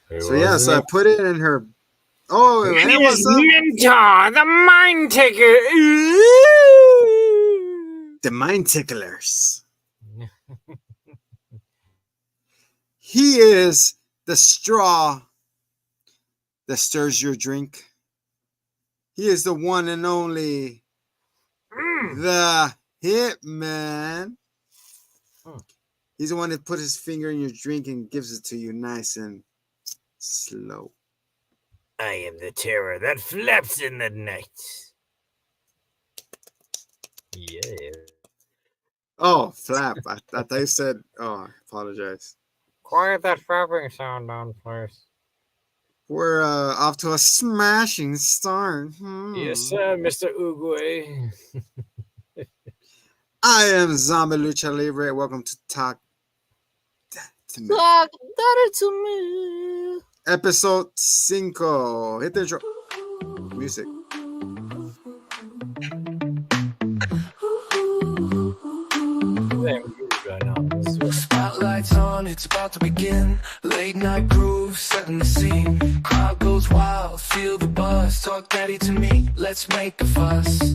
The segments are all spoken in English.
So yeah, so I put it in her. Oh, hey, It is what's up? Mintar, the mind taker. The mind ticklers. He is the straw that stirs your drink. He is the one and only the Hitman. He's the one that put his finger in your drink and gives it to you nice and slow. I am the terror that flaps in the night. Yeah. Oh, flap. I thought you said, oh, I apologize. Quiet that flapping sound down, please. We're off to a smashing start. Yes, sir, Mr. Uguay. I am Zombie Lucha Libre. Welcome to Talk to Me. Talk that to me. Episode 5. Hit the intro. Music. Spotlights on, it's about to begin. Late night groove, setting the scene. Crowd goes wild, feel the buzz. Talk daddy to me, let's make a fuss.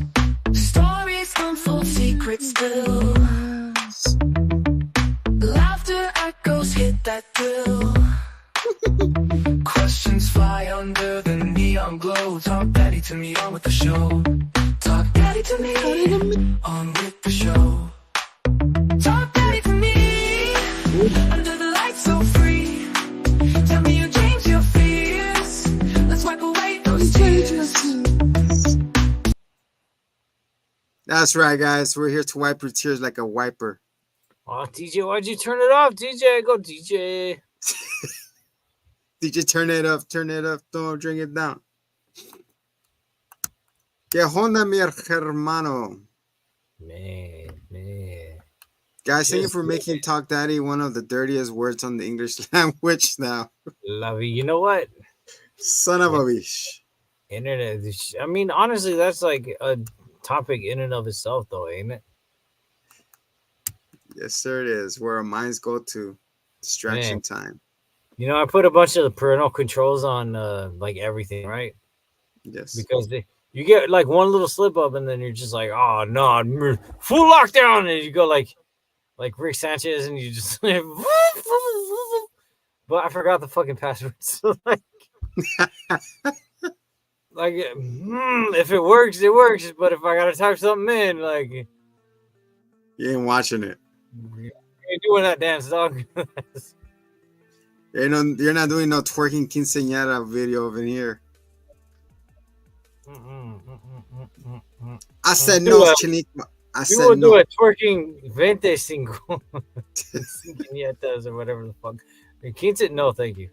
Stories unfold, secrets still. Laughter echoes, hit that thrill. Questions fly under the neon glow. Talk daddy to me, on with the show. Talk daddy to me, on with the show. Talk daddy to me, under the lights so free. Tell me your dreams, your fears. Let's wipe away those tears. That's right, guys. We're here to wipe your tears like a wiper. Oh, DJ, why'd you turn it off? DJ, go DJ. DJ, turn it up, don't bring it down. Que honda, mi hermano. Man. Guys, thank you for making Talk Daddy one of the dirtiest words on the English language now. Lovey, you know what? Son of a bitch. Internet. I mean, honestly, that's like a topic in and of itself, though, ain't it? Yes, sir, it is. Where our minds go to distraction time. You know, I put a bunch of the parental controls on like everything, right? Yes. Because you get like one little slip up and then you're just like, oh, no, full lockdown. And you go like Rick Sanchez and you just but I forgot the fucking password. So like if it works, it works. But if I gotta type something in, like you ain't watching it. You ain't doing that dance, dog. You're not doing no twerking quinceañera video over here. I said no, Chinico. I said no. Do a twerking 25 quinceañeras or whatever the fuck. Quince, no, thank you.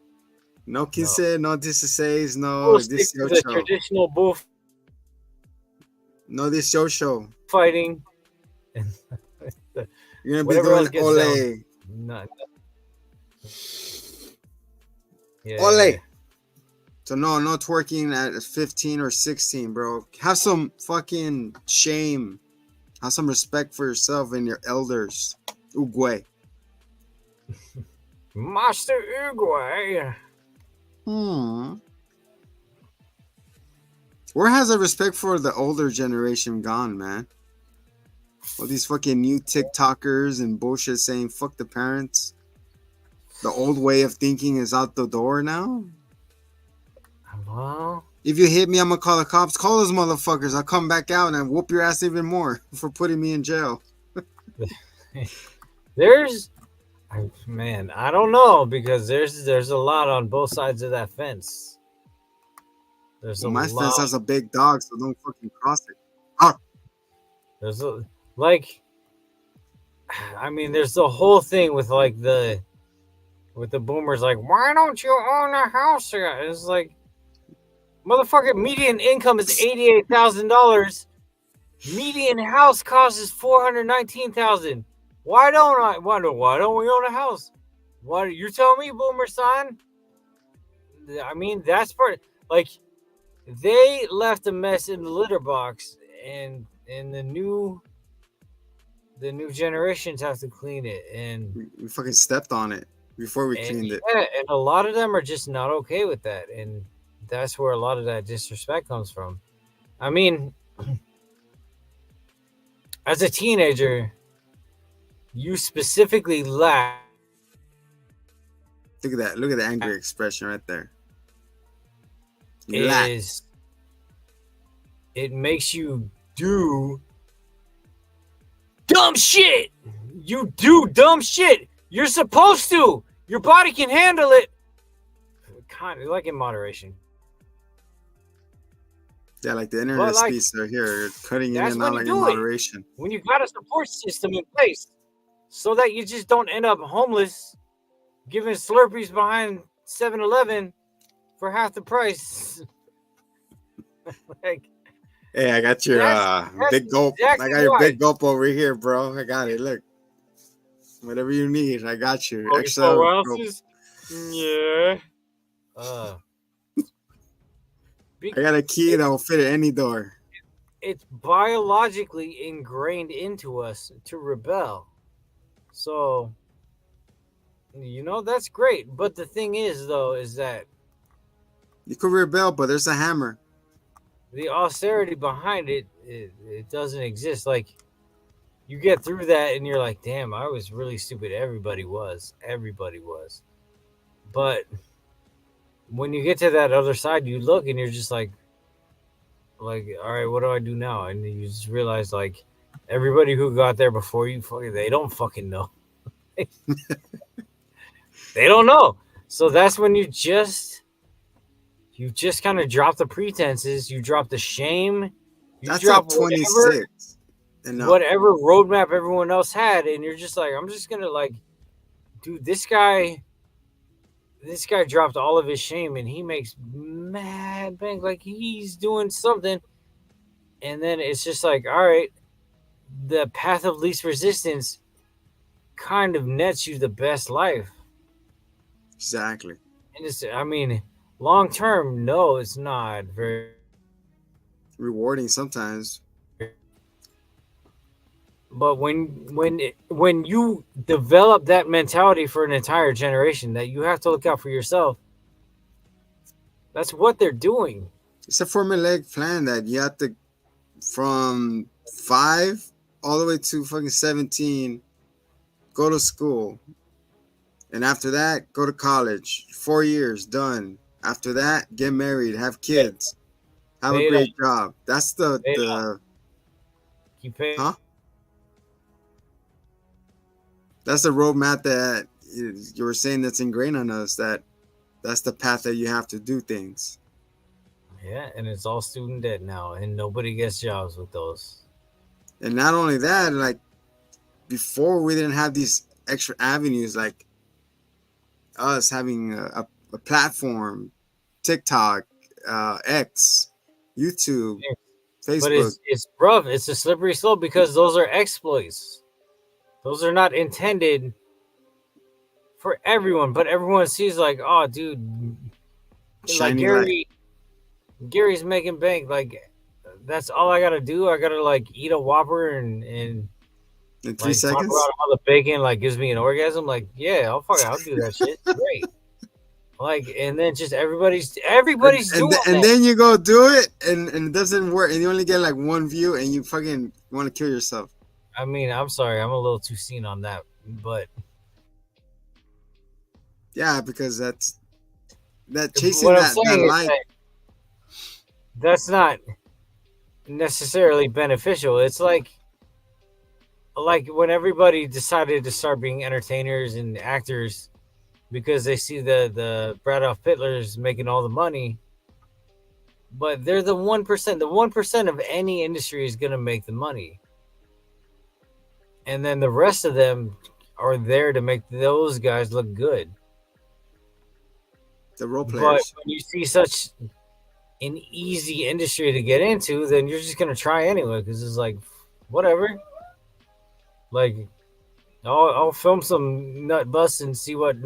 No quince, no 16, no 18. The traditional bull. No 18. Fighting. You're gonna be doing ole. No. Yeah. Ole. So no twerking at 15 or 16, bro. Have some fucking shame. Have some respect for yourself and your elders. Uguay. Master Uguay. Where has the respect for the older generation gone, man? All these fucking new TikTokers and bullshit saying fuck the parents. The old way of thinking is out the door now. Well, if you hit me, I'm gonna call the cops. Call those motherfuckers. I'll come back out and whoop your ass even more for putting me in jail. I don't know, because there's a lot on both sides of that fence. My fence has a big dog, so don't fucking cross it. Ah. There's the whole thing with with the boomers, like, why don't you own a house yet? It's like, motherfucker, median income is $88,000. Median house cost is $419,000. Why don't we own a house? Why you're telling me, boomer son? I mean, that's part. Like, they left a mess in the litter box, and the new generations have to clean it. And we fucking stepped on it. before we And cleaned it. yeah, and a lot of them are just not okay with that, and that's where a lot of that disrespect comes from. I mean, as a teenager, you specifically lack Look at that. Look at the angry expression right there. You lack. is it makes you do dumb shit. You do dumb shit. You're supposed to. Your body can handle it. Kind of like in moderation. Yeah, like the internet like, speeds are here, cutting in that's and when out you like in do it. moderation. When you got a support system in place so that you just don't end up homeless giving Slurpees behind 7-Eleven for half the price. Like, Hey, I got your that's big gulp. exactly I got your why. big gulp over here, bro. I got it. Look, whatever you need, I got you. Extra 44 gulp. ounces? Yeah. I got a key that will fit at any door. It's biologically ingrained into us to rebel. So, that's great. But the thing is, though, is that You could rebel, but there's a hammer. the austerity behind it doesn't exist. Like, you get through that and you're like, damn, I was really stupid. Everybody was. But when you get to that other side, you look and you're just like, all right, what do I do now? And you just realize, like, everybody who got there before you, they don't fucking know. They don't know. So that's when you just kind of drop the pretenses, you drop the shame, you That's drop at 26. whatever roadmap everyone else had, and you're just like, I'm just gonna, like, dude, this guy dropped all of his shame and he makes mad bank, like he's doing something. And then it's just like, all right, the path of least resistance kind of nets you the best life. Exactly. And it's, I mean, long term, no, it's not very Rewarding sometimes. But when you develop that mentality for an entire generation that you have to look out for yourself, that's what they're doing. It's a formulaic plan that you have to, from 5 all the way to fucking 17, go to school. And after that, go to college. 4 years, done. After that, get married, have kids, have a great job. That's the Keep paying. huh? That's the roadmap that you were saying that's ingrained on us. That's the path that you have to do things. Yeah, and it's all student debt now, and nobody gets jobs with those. And not only that, like before, we didn't have these extra avenues like us having a platform, TikTok, X, YouTube, Facebook. But it's rough. It's a slippery slope because those are exploits. Those are not intended for everyone, but everyone sees like, oh, dude, Shining like Gary's making bank. Like, that's all I gotta do. I gotta like eat a Whopper and in 3 like, seconds. talk about how the bacon like gives me an orgasm. Like, yeah, I'll do that shit. Great. Like, and then just everybody's doing that. And then you go do it, and it doesn't work, and you only get like 1 view, and you fucking want to kill yourself. I mean, I'm sorry, I'm a little too seen on that, but yeah, because that's chasing what I'm that saying is light. That's not necessarily beneficial. It's like when everybody decided to start being entertainers and actors because they see the Adolf Hitlers making all the money, but they're the 1%. The 1% of any industry is going to make the money. And then the rest of them are there to make those guys look good. The role But players. when you see such an easy industry to get into, then you're just going to try anyway because it's like, whatever. Like, I'll film some nut busts and see what.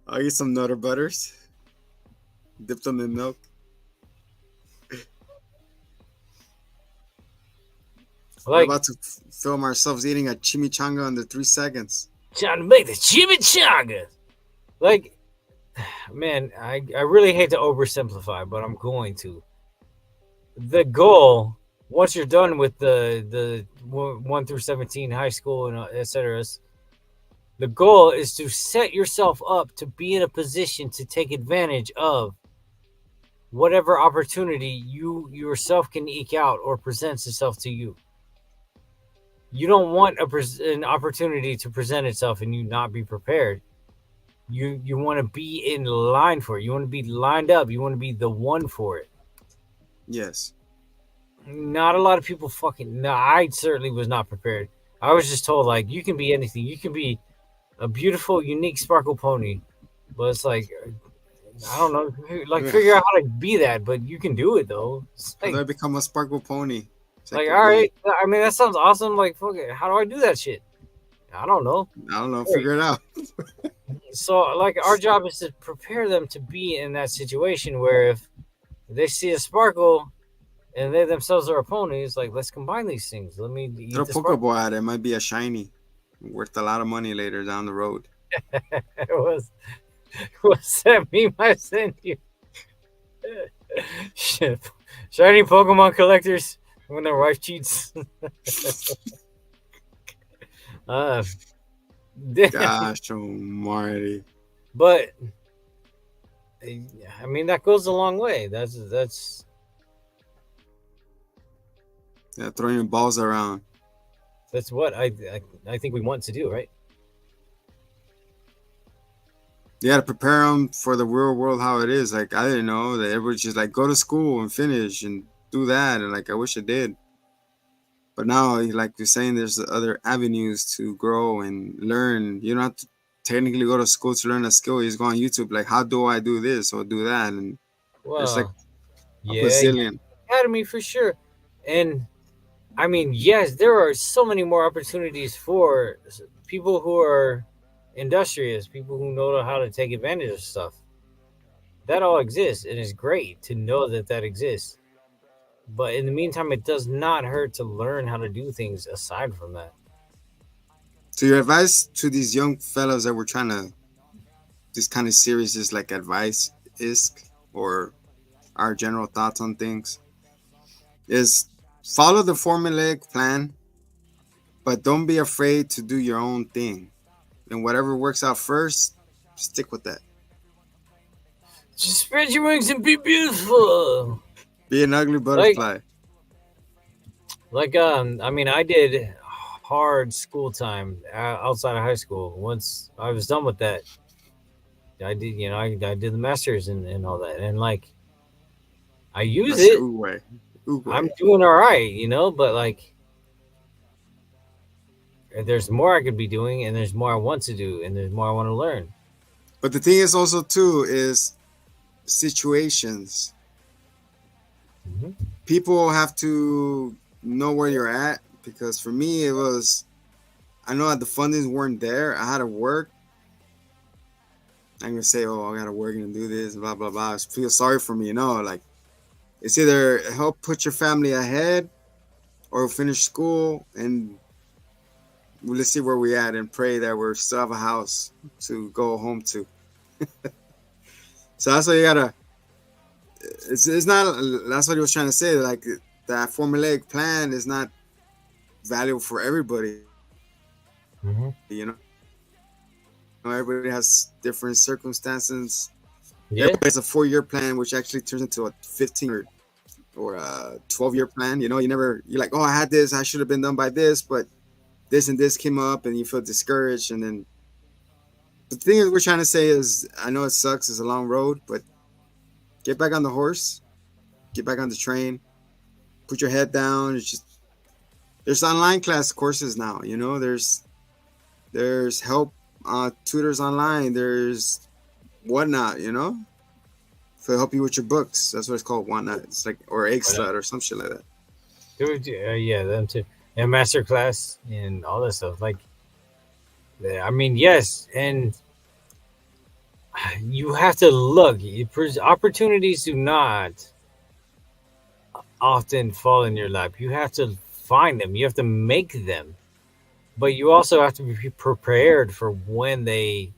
I'll get some Nutter Butters. Dip them in milk. We're Like, about to film ourselves eating a chimichanga under 3 seconds. Trying to make the chimichanga. Like, man, I really hate to oversimplify, but I'm going to. The goal, once you're done with the 1 through 17 high school and etc., the goal is to set yourself up to be in a position to take advantage of whatever opportunity you yourself can eke out or presents itself to you. You don't want an opportunity to present itself and you not be prepared. You want to be in line for it. You want to be lined up. You want to be the one for it. Yes. Not a lot of people fucking. No, I certainly was not prepared. I was just told, like, you can be anything. You can be a beautiful, unique sparkle pony. But it's like, I don't know. Like, figure out how to be that, but you can do it, though. It's How like, do I become a sparkle pony? It's all right. I mean, that sounds awesome. Like, fuck it. How do I do that shit? I don't know. I don't know. Figure it out. So, like, our job is to prepare them to be in that situation where if they see a sparkle and they themselves are a pony, it's like, let's combine these things. Let me eat Throw a the sparkle. Pokeball at it. It might be a shiny. Worth a lot of money later down the road. It was that meme I sent you? Shit. Shiny Pokemon collectors when their wife cheats. Gosh, oh Marty. But I mean, that goes a long way. That's Yeah, throwing your balls around. that's what I think we want to do, right? You got to prepare them for the real world how it is. Like, I didn't know that everybody's just like, go to school and finish and do that. And like, I wish I did. But now, like you're saying, there's other avenues to grow and learn. You don't have to technically go to school to learn a skill. You just go on YouTube, like, how do I do this or do that? And there's like Well, a yeah, bazillion. Academy for sure. And I mean, yes, there are so many more opportunities for people who are industrious, people who know how to take advantage of stuff. That all exists, and it's great to know that that exists. But in the meantime, it does not hurt to learn how to do things aside from that. So your advice to these young fellows that were trying to, this kind of series is like advice isk or our general thoughts on things, is follow the formulaic plan, but don't be afraid to do your own thing. And whatever works out first, stick with that. Just spread your wings and be beautiful. Be an ugly butterfly. I mean, I did hard school time outside of high school. Once I was done with that, I did, I did the masters and all that. And like, I use That's it. Uwe. I'm doing all right, but like, there's more I could be doing, and there's more I want to do, and there's more I want to learn. But the thing is also too is situations. Mm-hmm. People have to know where you're at, because for me it was, I know that the fundings weren't there. I had to work. I'm gonna say, oh, I gotta work and do this, blah blah blah. I feel sorry for me, like it's either help put your family ahead or finish school and let's see where we at and pray that we're still have a house to go home to. So that's what you gotta. It's not. That's what he was trying to say. Like that formulaic plan is not valuable for everybody. Mm-hmm. Everybody has different circumstances. Yeah, it's a 4-year plan, which actually turns into a 15 or a 12-year plan. You're like, oh, I had this, I should have been done by this, but this and this came up, and you feel discouraged. And then the thing is, we're trying to say is, I know it sucks, it's a long road, but get back on the horse, get back on the train, put your head down. It's just, there's online class courses now, there's help, tutors online, there's whatnot, to help you with your books. That's what it's called, whatnot. It's like, or egg slut or some shit like that. Yeah, them too. And masterclass and all that stuff. Like, I mean, yes, and you have to look. Opportunities do not often fall in your lap. You have to find them. You have to make them. but you also have to be prepared for when they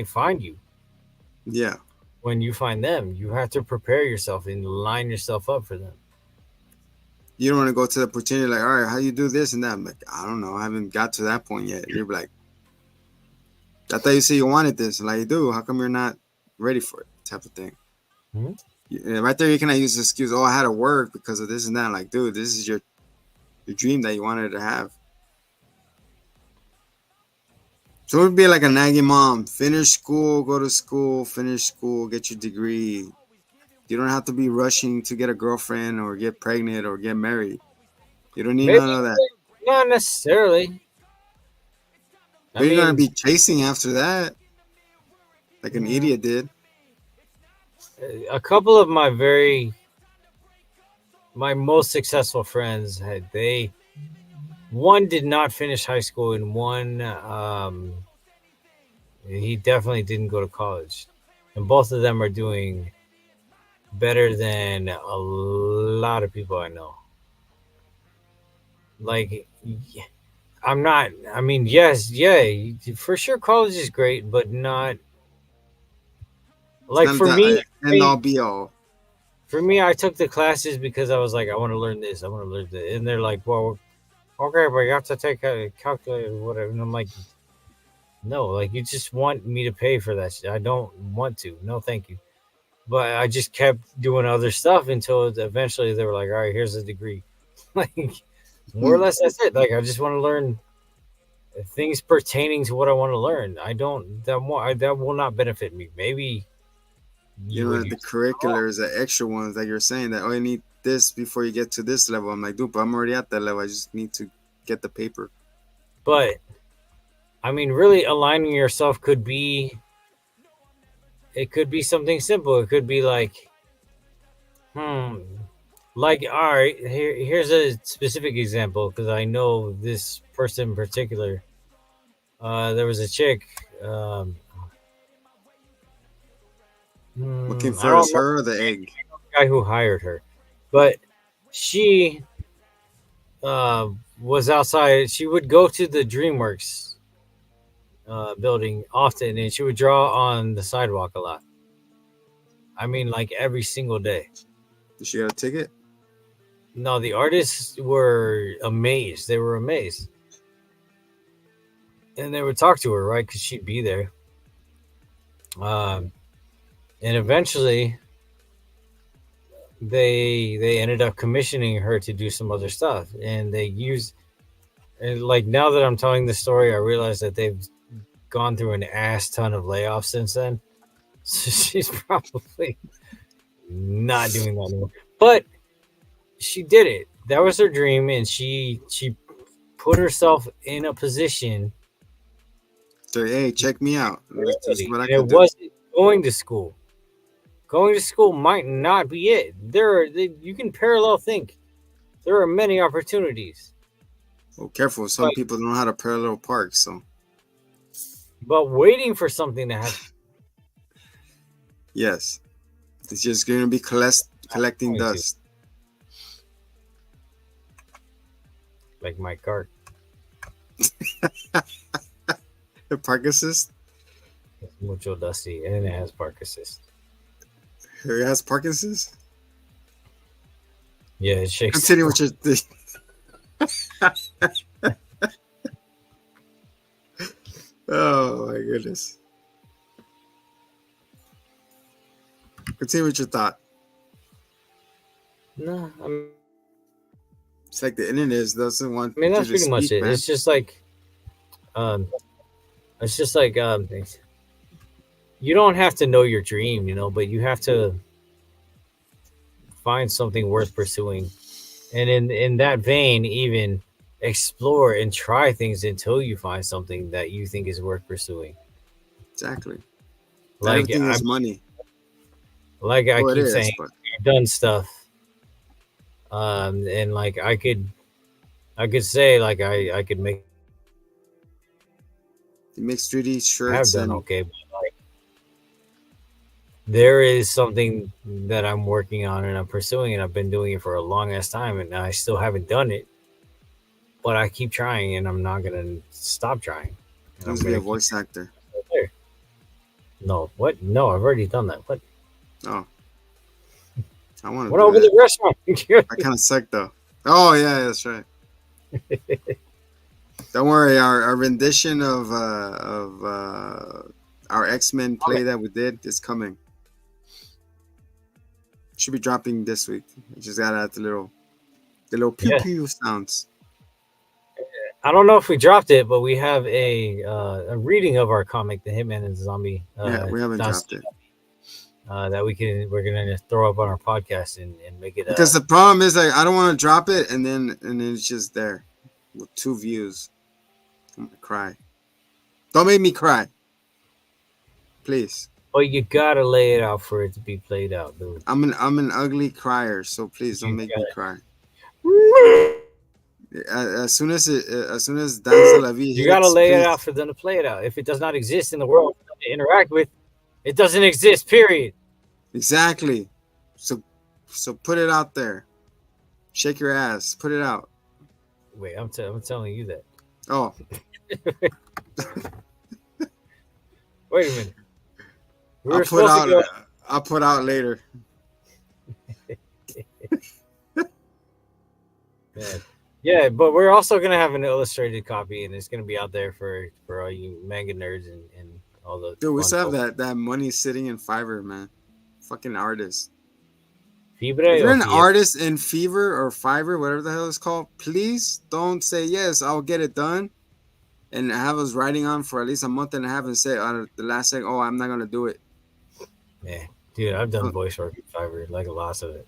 find you. Yeah. When you find them, you have to prepare yourself and line yourself up for them. You don't want to go to the opportunity like, all right, how you do this and that? I'm like, I don't know. I haven't got to that point yet. You're like, I thought you said you wanted this. Like, you do. How come you're not ready for it? Type of thing. Right there, you cannot use the excuse, oh, I had to work because of this and that. Like, dude, this is your dream that you wanted to have. So it would be like a nagging mom. Finish school, go to school, finish school, get your degree. You don't have to be rushing to get a girlfriend or get pregnant or get married. You don't need Maybe none of that. not necessarily. But you're gonna be chasing after that, like an idiot did. A couple of my most successful friends one did not finish high school and one he definitely didn't go to college, and both of them are doing better than a lot of people I know. Like, yes, yeah, for sure college is great, but not like for me. And all be all. For me, I took the classes because I was like, I want to learn this, I want to learn that, and they're like, well, okay, but you have to take a calculator, whatever. And I'm like, no, like, you just want me to pay for that shit. I don't want to. No, thank you. But I just kept doing other stuff until eventually they were like, all right, here's a degree. Like, more or less, that's it. Like, I just want to learn things pertaining to what I want to learn. That will not benefit me. Maybe the curriculars, the extra ones that you're saying that, oh, you need this before you get to this level. I'm like, dude, but I'm already at that level. I just need to get the paper. But I mean, really aligning yourself could be something simple. It could be like, like, all right, here's a specific example because I know this person in particular. There was a chick. Looking for her or the egg? The guy who hired her, but she was outside. She would go to the DreamWorks building often, and she would draw on the sidewalk a lot. I mean, like every single day. Did she get a ticket? No, the artists were amazed. They were amazed. And they would talk to her, right? Because she'd be there. And eventually, they ended up commissioning her to do some other stuff. And like, now that I'm telling the story, I realize that they've gone through an ass ton of layoffs since then. So she's probably not doing that anymore. But she did it. That was her dream, and she put herself in a position. So, hey, check me out. It wasn't going to school. Going to school might not be it. You can parallel think. There are many opportunities. Oh, careful. Some people don't know how to parallel park, so. But waiting for something to happen. Yes. It's just going to be collecting dust. Like my car. The park assist? It's mucho dusty, and it has park assist. It has park assist? Yeah, it shakes. Continue with your thing. Oh my goodness. Continue with your thought. No, it's like the internet doesn't want. I mean, that's pretty much it. Man. It's just like, you don't have to know your dream, but you have to find something worth pursuing, and in that vein, even explore and try things until you find something that you think is worth pursuing. Exactly. Like, everything is money. Like I keep saying, I've done stuff, and like I could say like I could make. You make 3D shirts. I've done okay, but like there is something that I'm working on and I'm pursuing, and I've been doing it for a long ass time, and I still haven't done it. but I keep trying, and I'm not gonna stop trying. And Wants I'm to be a gonna voice actor. keep it there. No, what? No, I've already done that. What? Oh, I want to What do over that. the restaurant? I kind of suck though. Oh yeah, that's right. Don't worry, our rendition of our X-Men play that we did is coming. Should be dropping this week. I just gotta add the little pew Yeah. pew sounds. I don't know if we dropped it, but we have a reading of our comic, The Hitman and the Zombie. Yeah, we haven't that's- dropped it. that we're gonna throw up on our podcast and make it Because the problem is like I don't want to drop it and then it's just there with 2 views. I'm gonna cry. Don't make me cry. Please. but you gotta lay it out for it to be played out, dude. I'm an ugly crier, so please don't You make got me it. cry. As soon as Dance de la Vie You gotta hits, lay it please. out for them to play it out. If it does not exist in the world for them to interact with, it doesn't exist. Period. Exactly. So put it out there. Shake your ass. Put it out. Wait, I'm telling you that. Oh, Wait a minute. We I'll were put supposed out. to go. I'll put out later. Yeah, but we're also gonna have an illustrated copy, and it's gonna be out there for all you manga nerds and all the. Dude, we fun still have folks. that money sitting in Fiverr, man. Fucking artist. Fibre If you're or an Fiat? artist in Fever or Fiverr, whatever the hell it's called, please don't say yes. I'll get it done, and have us writing on for at least a month and a half, and say the last thing, oh, I'm not gonna do it. Yeah, dude, I've done voice work in Fiverr, like a lot of it.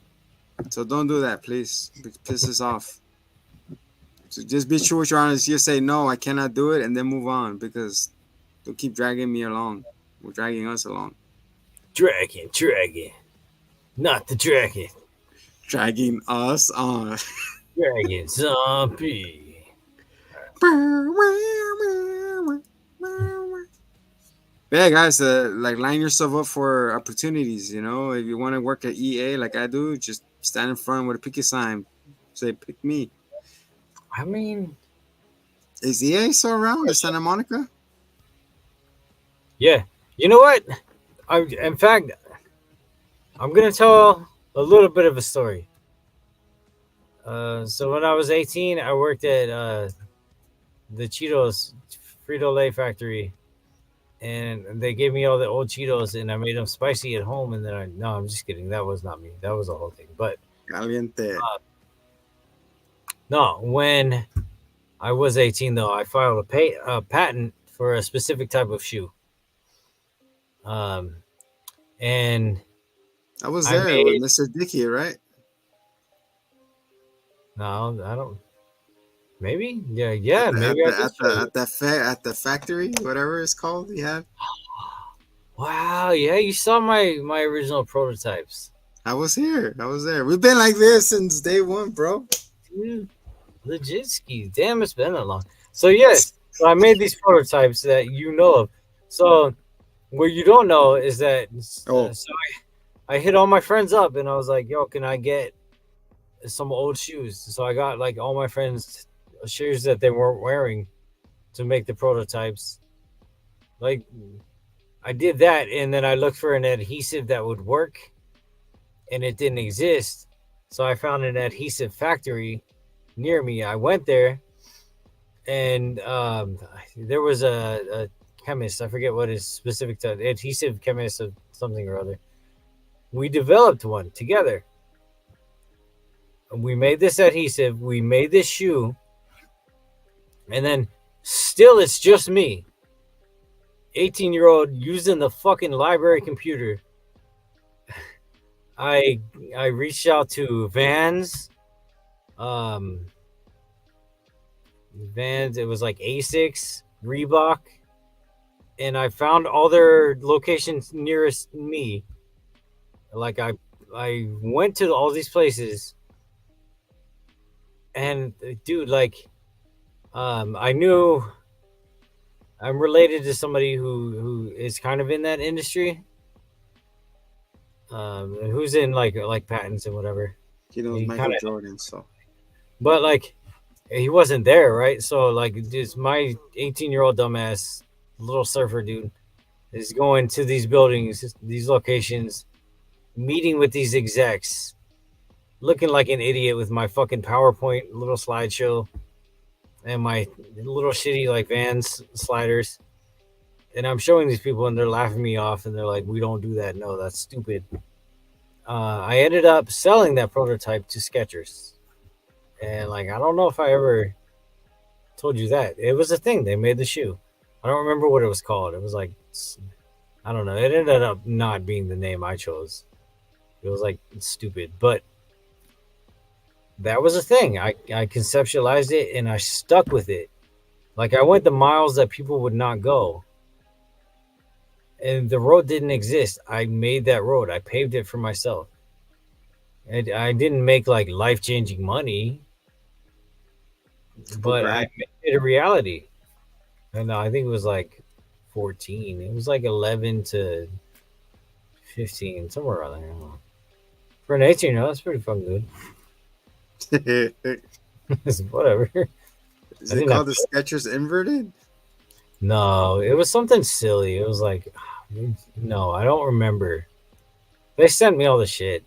So don't do that, please. It pisses off. So just be true with your honest. You say no, I cannot do it, and then move on because they'll keep dragging me along. We're dragging us along. Dragon, not the dragon. Dragging us on. Dragon zombie. Yeah, guys, like line yourself up for opportunities. You know, if you want to work at EA like I do, just stand in front with a picket sign, say "pick me." I mean, Is EA still around? Is Santa Monica? yeah. You know what? In fact, I'm gonna tell a little bit of a story. So when I was 18, I worked at the Cheetos Frito-Lay factory, and they gave me all the old Cheetos, and I made them spicy at home. And then I'm just kidding. That was not me. That was the whole thing. But Caliente. no, when I was 18, though, I filed a patent for a specific type of shoe. And I was I there made- with Mr. Dickey, right? no, I don't. Maybe, yeah, maybe I did try it. at the factory, whatever it's called. You had. Wow, yeah, you saw my original prototypes. I was here. I was there. We've been like this since day one, bro. Dude, legit skis. Damn, it's been that long. So yes, so I made these prototypes that you know of. So what you don't know is that Oh. so I hit all my friends up and I was like, yo, can I get some old shoes? So I got like all my friends shoes that they weren't wearing to make the prototypes. Like I did that, and then I looked for an adhesive that would work, and it didn't exist. So I found an adhesive factory near me. I went there, and there was a chemist. I forget what his specific adhesive chemist of something or other. We developed one together. We made this adhesive. We made this shoe, and then still, it's just me. 18-year-old using the fucking library computer. I reached out to Vans. Vans, it was like Asics, Reebok, and I found all their locations nearest me. Like I went to all these places, and dude, like, I knew. I'm related to somebody who is kind of in that industry, who's in like patents and whatever. He knows He Michael kinda- Jordan, so But like, he wasn't there, right? So like, just my 18-year-old dumbass little surfer dude is going to these buildings, these locations, meeting with these execs, looking like an idiot with my fucking PowerPoint little slideshow and my little shitty like Vans sliders. And I'm showing these people and they're laughing me off and they're like, we don't do that. No, that's stupid. I ended up selling that prototype to Skechers. And like, I don't know if I ever told you that. It was a thing. They made the shoe. I don't remember what it was called. It was like, I don't know. It ended up not being the name I chose. It was like stupid. But that was a thing. I conceptualized it and I stuck with it. Like, I went the miles that people would not go. And the road didn't exist. I made that road. I paved it for myself. And I didn't make like life-changing money, but I made it a reality. And I think it was like 14. It was like 11 to 15, somewhere around there. I don't know. For an 18, that's pretty fucking good. Whatever. Is it called the Skechers inverted? No, it was something silly. It was like, no, I don't remember. They sent me all the shit,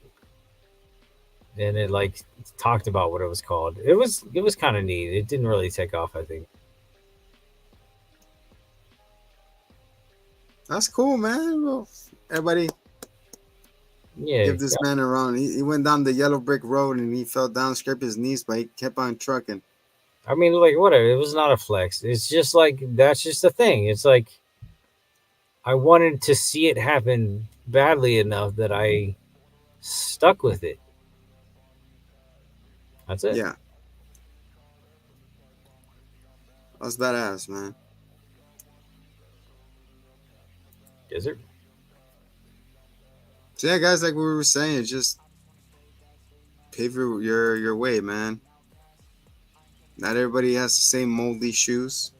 and it like talked about what it was called. It was kind of neat. It didn't really take off, I think. That's cool, man. Well, everybody, give this man a round. He went down the yellow brick road and he fell down, scraped his knees, but he kept on trucking. I mean, like, whatever. It was not a flex. It's just like, that's just the thing. It's like, I wanted to see it happen badly enough that I stuck with it. That's it. Yeah. That's badass, man. Is it? So yeah, guys, like we were saying, just pave your way, man. Not everybody has the same moldy shoes,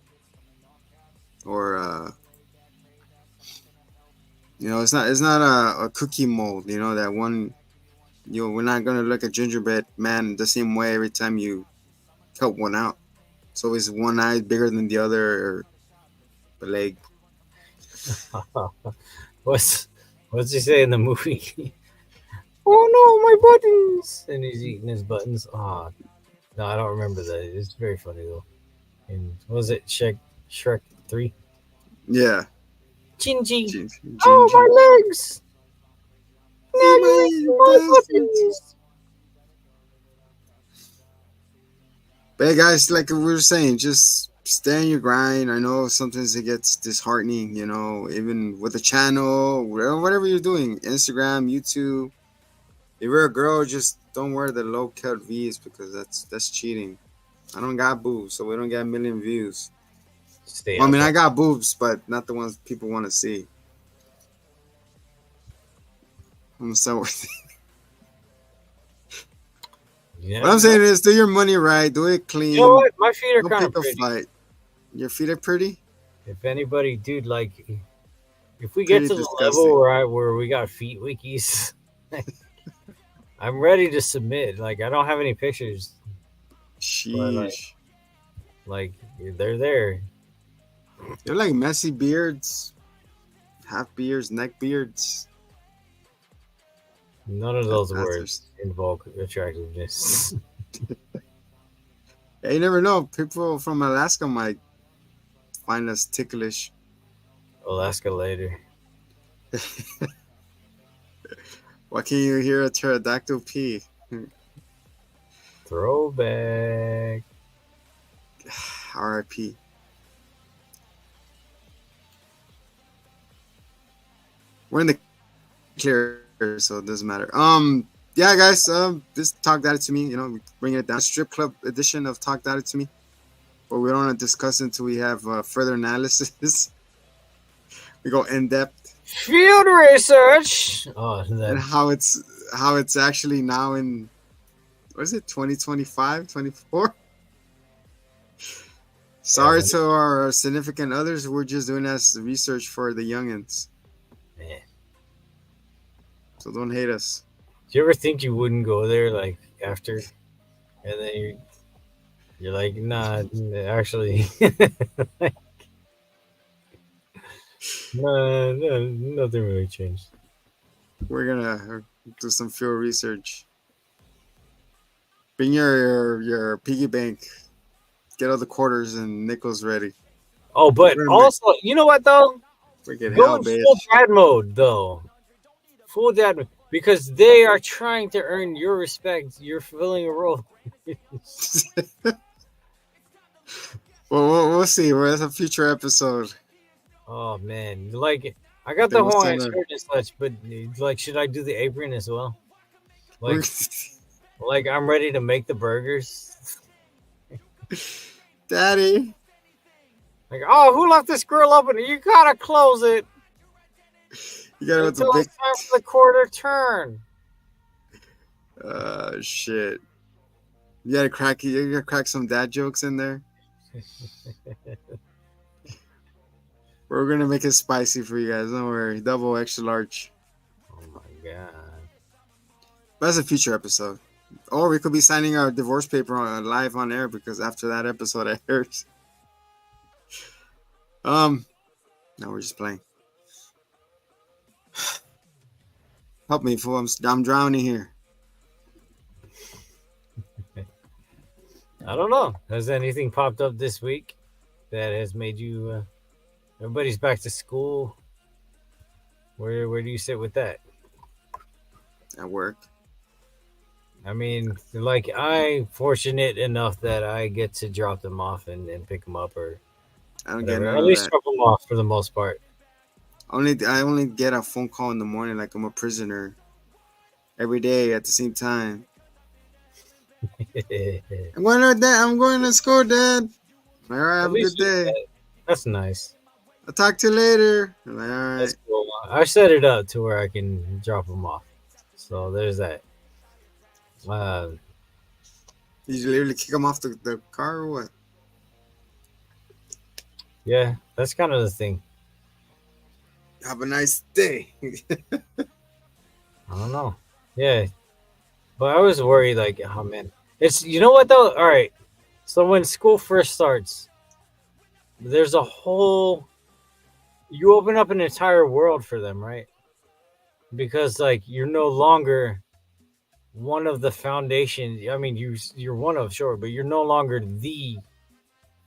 or it's not a cookie mold. You know that one. We're not gonna look at gingerbread man the same way every time you cut one out. It's always one eye bigger than the other, or the leg. What's he say in the movie? Oh no, my buttons! And he's eating his buttons. Oh, no, I don't remember that. It's very funny though. And was it Shrek 3? Yeah. Gingy. Oh, my legs! My buttons! But hey, guys, like we were saying, just stay on your grind. I know sometimes it gets disheartening, even with the channel, whatever you're doing, Instagram, YouTube. If you're a girl, just don't wear the low cut V's because that's cheating. I don't got boobs, so we don't get a million views. I got boobs, but not the ones people want to see. I'm so with it. Yeah, what I'm saying is, do your money right, do it clean. You know what? My feet are kind of pretty. Fight. Your feet are pretty. If anybody, dude, like, if we get to the level where we got feet wikis, I'm ready to submit. Like, I don't have any pictures. Sheesh. Like they're there. They're like messy beards, half beards, neck beards. None of those words invoke attractiveness. Yeah, you never know. People from Alaska might find us ticklish. Alaska later. Why can't you hear a pterodactyl pee? Throwback. R.I.P. We're in the clear, so it doesn't matter. Yeah, guys. This Talk Daddy to Me. We bringing it down. Strip club edition of Talk Daddy to Me, but we don't want to discuss until we have further analysis. We go in depth. Field research. Oh, and how it's actually now in. What is it? 2025, 24. Sorry to our significant others. We're just doing as research for the youngins. Man. So don't hate us. Do you ever think you wouldn't go there like after, and then You're like, nah, actually, no, nothing really changed. We're gonna do some field research. Bring your piggy bank. Get all the quarters and nickels ready. Oh, but We're gonna make also, you know what though? freaking Go hell, in bitch. full dad mode though. Full dad mode. Because they are trying to earn your respect. You're filling a role. Well, we'll see. Well, that's a future episode. Oh man, like I got Then the we'll Hawaiian send shirt and such, but like, should I do the apron as well? her. Like I'm ready to make the burgers. Daddy, Like, oh, who left this grill open? You gotta close it you gotta go to until big. it's time for the quarter turn. Shit. You gotta crack. You gotta crack some dad jokes in there. We're gonna make it spicy for you guys. Don't worry. Double extra large. Oh my god. But that's a future episode. Or we could be signing our divorce paper live on air because after that episode airs. No, we're just playing. Help me, fool. I'm drowning here. I don't know. Has anything popped up this week that has made you? Everybody's back to school. Where do you sit with that? At work. I mean, like I'm fortunate enough that I get to drop them off and pick them up, or I don't get whatever. none At of least that. drop them off for the most part. I only get a phone call in the morning like I'm a prisoner. Every day at the same time. I'm going to school, Dad. All right, have a good day. That's nice. I'll talk to you later. I'm like, all right. That's cool. I set it up to where I can drop them off. So there's that. You literally kick them off the car or what? Yeah, that's kind of the thing. Have a nice day. I don't know. Yeah. But I was worried, like, oh man. It's, you know what though? All right. So when school first starts, there's a whole, you open up an entire world for them, right? Because like you're no longer one of the foundation. I mean, you're one of, sure, but you're no longer the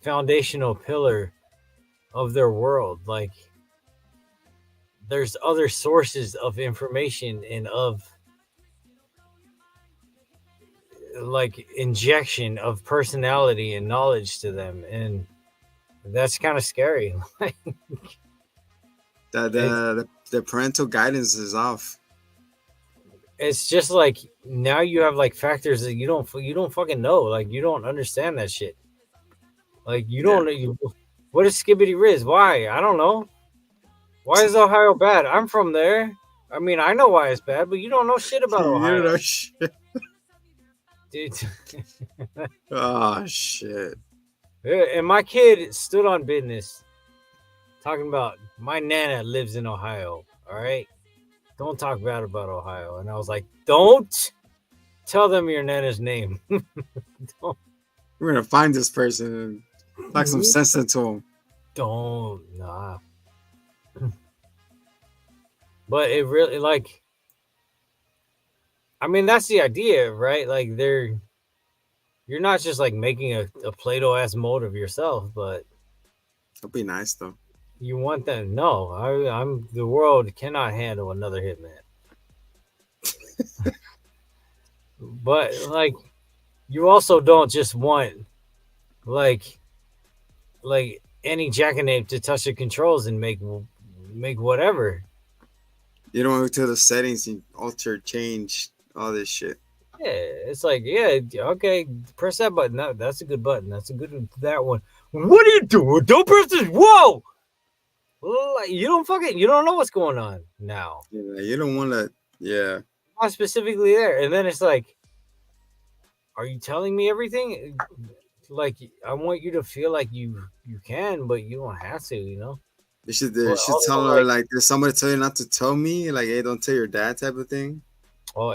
foundational pillar of their world. Like there's other sources of information and of like injection of personality and knowledge to them, and that's kind of scary. The parental guidance is off. It's just like now you have like factors that you don't fucking know, like you don't understand that shit, like you don't know what is Skibbity Riz, why, I don't know, why is Ohio bad, I'm from there, I mean I know why it's bad, but you don't know shit about Ohio. You know shit. Dude. Oh shit. And my kid stood on business talking about my nana lives in Ohio. All right. Don't talk bad about Ohio. And I was like, don't tell them your nana's name. We're gonna find this person and talk some sense into him. Don't. Nah. But it really, like, I mean, that's the idea, right? Like you're not just like making a Play-Doh ass mold of yourself, but It'll be nice though. you want them. No, I'm the world cannot handle another hitman. But like, you also don't just want like any jackanape to touch the controls and make whatever. You don't want to go to the settings and alter, change all this shit. Yeah, it's like, yeah, okay, press that button. That's a good button. That's a good one. That one. What are you doing? Don't press this. Whoa! Like, you don't know what's going on now. Yeah, you don't want to. Yeah. Not specifically there. And then it's like, are you telling me everything? Like, I want you to feel like you can, but you don't have to, you know? You should Well, tell her, like- like, there's somebody tell you not to tell me, like, hey, don't tell your dad type of thing. Oh,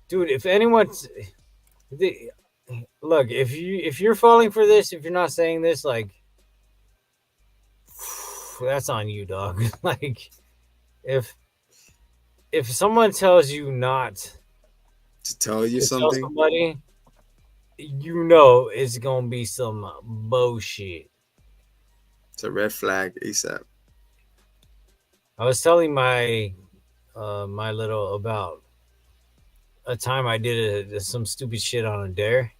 dude, if anyone's, look, if you're falling for this, if you're not saying this, like that's on you, dog. Like if someone tells you not To tell you to tell something. somebody, you know it's gonna be some bullshit. It's a red flag ASAP. I was telling my my little about a time I did some stupid shit on a dare,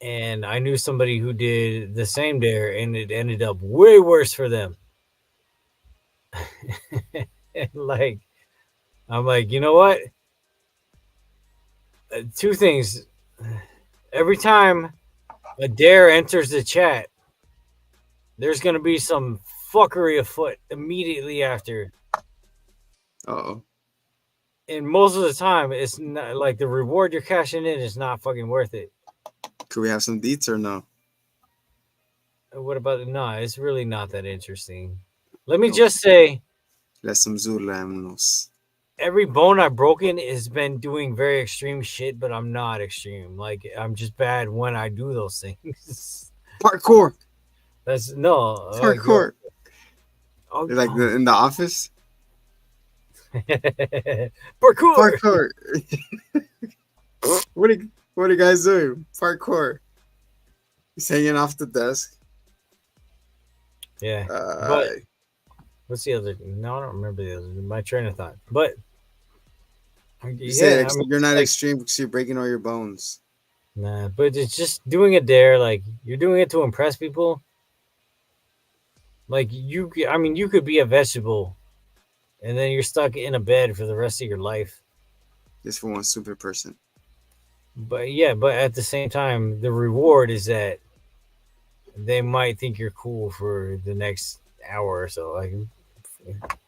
and I knew somebody who did the same dare, and it ended up way worse for them. Like, I'm like, you know what? Two things. Every time a dare enters the chat, there's gonna be some fuckery afoot immediately after. Uh-oh. And most of the time, it's not like the reward you're cashing in is not fucking worth it. Could we have some deets or no? What about it? No, it's really not that interesting. Let me Nope. just say, Let's some Zulamos. every bone I've broken has been doing very extreme shit, but I'm not extreme. Like, I'm just bad when I do those things. Parkour. That's no Parkour. Oh, Like in the office. parkour. Parkour. What are you guys doing? Parkour. He's hanging off the desk. Yeah. Uh, But what's the other? No, I don't remember the other. My train of thought. But you said I mean, you're not like, extreme because you're breaking all your bones. nah, but it's just doing it there. Like, you're doing it to impress people. Like, I mean, you could be a vegetable, and then you're stuck in a bed for the rest of your life. Just for one stupid person. But yeah, but at the same time, the reward is that they might think you're cool for the next hour or so. Like,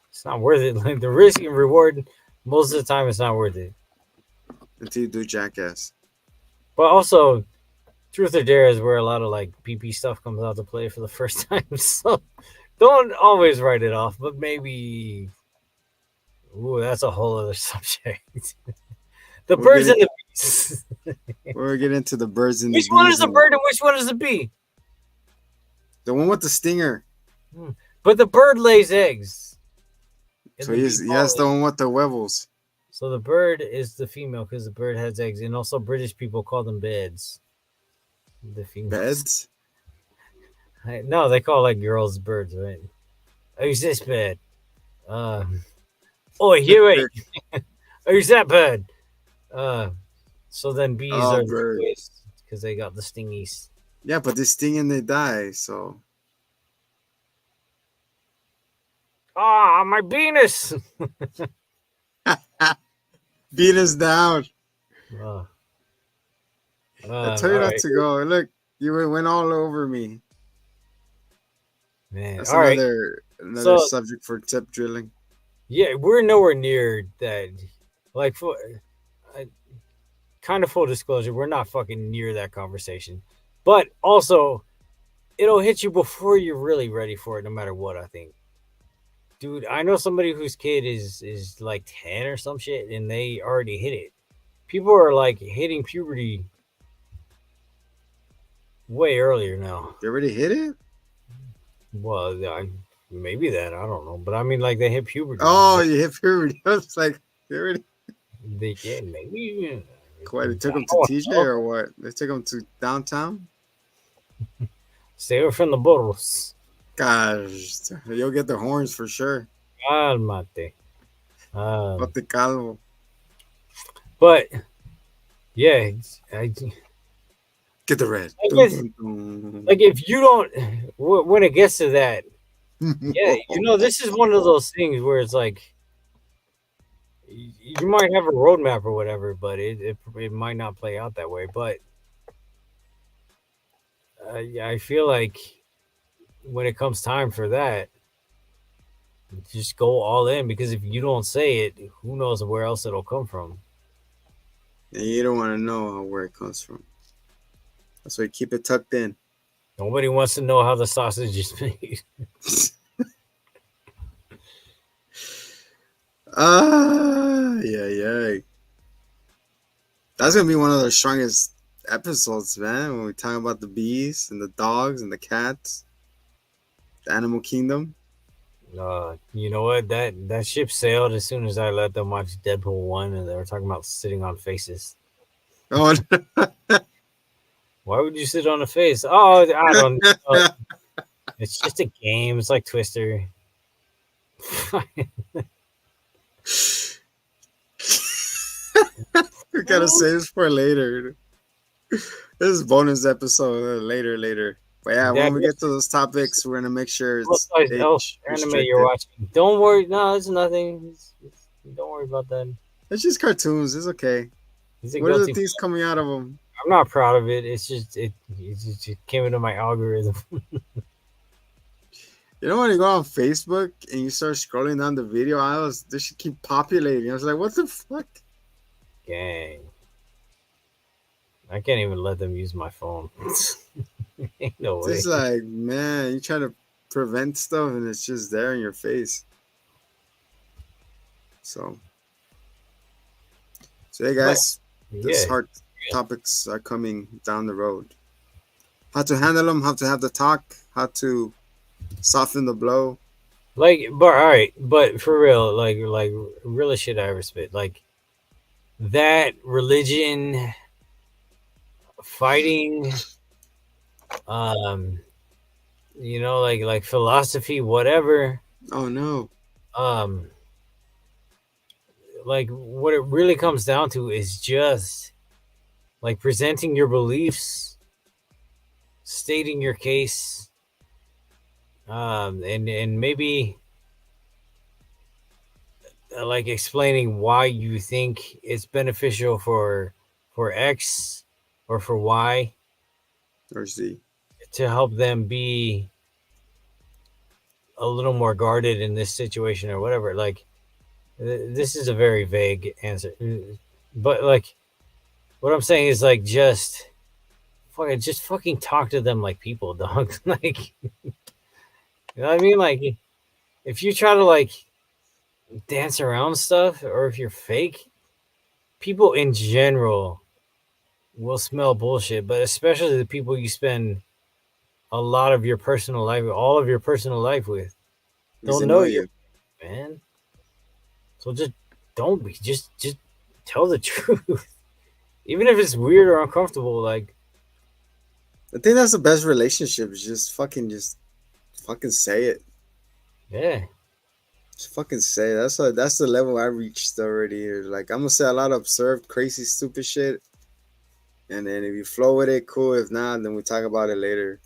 it's not worth it. Like, the risk and reward, most of the time, it's not worth it. Until you do jackass. But also, Truth or Dare is where a lot of like PP stuff comes out to play for the first time. So don't always write it off, but maybe. Ooh, that's a whole other subject. The We'll birds get and the bees. We'll get into the birds and Which the one bees is the and- bird and which one is the bee? The one with the stinger. But the bird lays eggs. And So the he bee has the pollinates. one with the huevos. So the bird is the female because the bird has eggs, and also British people call them beds. The female Beds? No, they call like girls birds, right? Oh, is this bird? Oh, here wait. Oh, is that bird? So then bees Oh, are birds. because they got the stingies. Yeah, but they sting and they die, so. Ah, my penis. Beat us down. Uh, I told you all not right, to go. Look, you went all over me. man. That's All right. another So- subject for tip drilling. Yeah, we're nowhere near that. Like, for kind of full disclosure, we're not fucking near that conversation. But also, it'll hit you before you're really ready for it, no matter what. I think, dude. I know somebody whose kid is like 10 or some shit, and they already hit it. People are like hitting puberty way earlier now. You already hit it? Well, maybe that, I don't know, but I mean, like, they hit puberty. Oh, you hit puberty. I was like, they already. They can maybe. What, they took him to Oh, TJ or what? They took him to downtown? Stay away from the burros. Gosh, you'll get the horns for sure. Calmate. But the calvo. But yeah, Get the red. I guess- like, if you don't, when it gets to that, yeah, this is one of those things where it's like you might have a roadmap or whatever, but it might not play out that way. But I feel like when it comes time for that, just go all in, because if you don't say it, who knows where else it'll come from. And you don't want to know where it comes from. That's why you keep it tucked in. Nobody wants to know how the sausage is made. Yeah. That's gonna be one of the strongest episodes, man. When we talk about the bees and the dogs and the cats, the animal kingdom. You know what? That ship sailed as soon as I let them watch Deadpool 1, and they were talking about sitting on faces. Oh, Why would you sit on a face? Oh, I don't know. It's just a game. It's like Twister. we gotta save this for later. This is bonus episode later. But yeah, when we get to those topics, we're gonna make sure it's age anime restricted. you're watching. Don't worry. No, it's nothing. Don't worry about that. It's just cartoons. It's okay. It's a What are the guilty things coming out of them? I'm not proud of it. It's just it came into my algorithm. You know when you go on Facebook and you start scrolling down the video aisles, they should keep populating. I was like, what the fuck? Gang. I can't even let them use my phone. Ain't no way. It's like, man, you try to prevent stuff and it's just there in your face. So hey guys, this hard topics are coming down the road. How to handle them, how to have the talk, how to soften the blow. But all right, but for real, like realest shit I ever spit. Like that religion fighting, you know, like philosophy, whatever. Oh no. Like what it really comes down to is just like presenting your beliefs, stating your case, and maybe like explaining why you think it's beneficial for X or for Y Or Z. to help them be a little more guarded in this situation or whatever. Like this is a very vague answer, but like what I'm saying is like just fucking talk to them like people, dog. Like, you know what I mean? Like, if you try to like dance around stuff, or if you're fake, people in general will smell bullshit. But especially the people you spend a lot of your personal life, all of your personal life with, don't know you, man. So just don't be. Just tell the truth, even if it's weird or uncomfortable. Like, I think that's the best relationship. Is just fucking say it. Yeah. Just fucking say it. That's the level I reached already. Like I'm gonna say a lot of absurd, crazy, stupid shit, and then if you flow with it, cool. If not, then we talk about it later.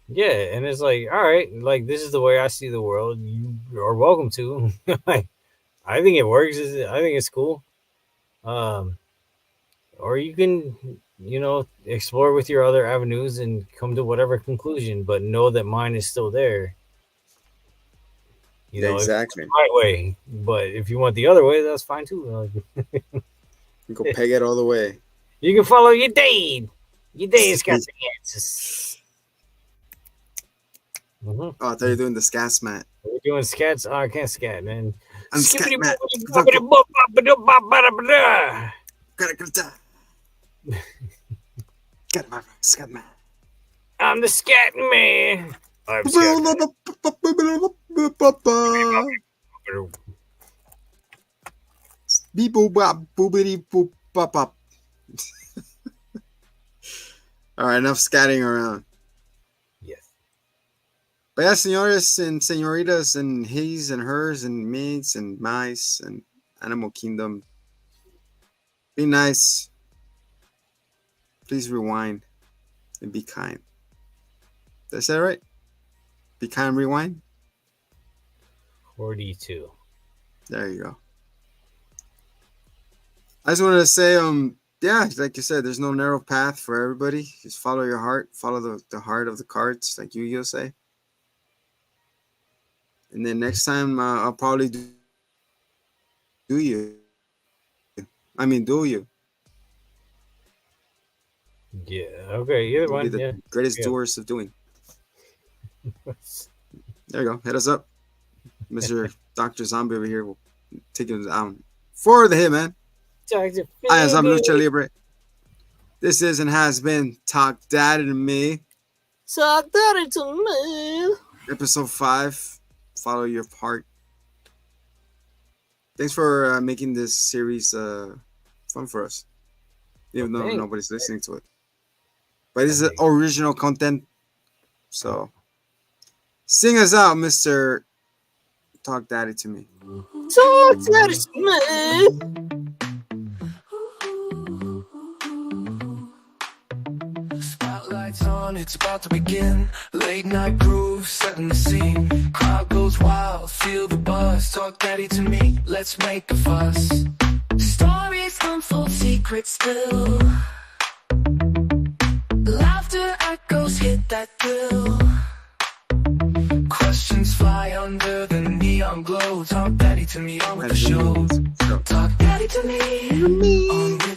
Yeah, and it's like, all right, like this is the way I see the world. You are welcome to. Like, I think it works. I think it's cool. Or you can, you know, explore with your other avenues and come to whatever conclusion, but know that mine is still there. You know, exactly. The right way. But if you want the other way, that's fine too. You go peg it all the way. You can follow your dad. Your dad's got the answers. Mm-hmm. Oh, I thought you were doing the scat mat. We're doing scats. Oh, I can't scat, man. I'm scat mat. Scat mat. I'm the scat man. I'm scat. Beep boop bop boopity boop bop bop. All right, enough scatting around. Yes. But yeah, senores and senoritas and his and hers and maids and mice and animal kingdom. Be nice. Please rewind and be kind. Did I say that right? Be kind, rewind. 42. There you go. I just wanted to say, yeah, like you said, there's no narrow path for everybody. Just follow your heart, follow the heart of the cards, like Yu-Gi-Oh say. And then next time, I'll probably do you. I mean, do you? Yeah. Okay. Either You'll one. be the Yeah. greatest Yeah. doers of doing. There you go. Hit us up, Mr. Dr. Zombie over here. Will take you down for the hit, man. I am Lucha Libre. This is and has been Talk Daddy to Me, Talk Daddy to Me. episode 5. Follow your heart. Thanks for making this series fun for us, even though Okay. nobody's listening to it. But this is original content, so sing us out, Mr. Talk Daddy to Me. Talk Daddy to Me. Spotlights on, it's about to begin. Late night groove, setting the scene. Crowd goes wild, feel the buzz. Talk daddy to me, let's make a fuss. Stories unfold, secrets still. Laughter echoes, hit that thrill. Questions fly under the neon glow. Talk daddy to me, on with the show. So, Talk daddy to me, on with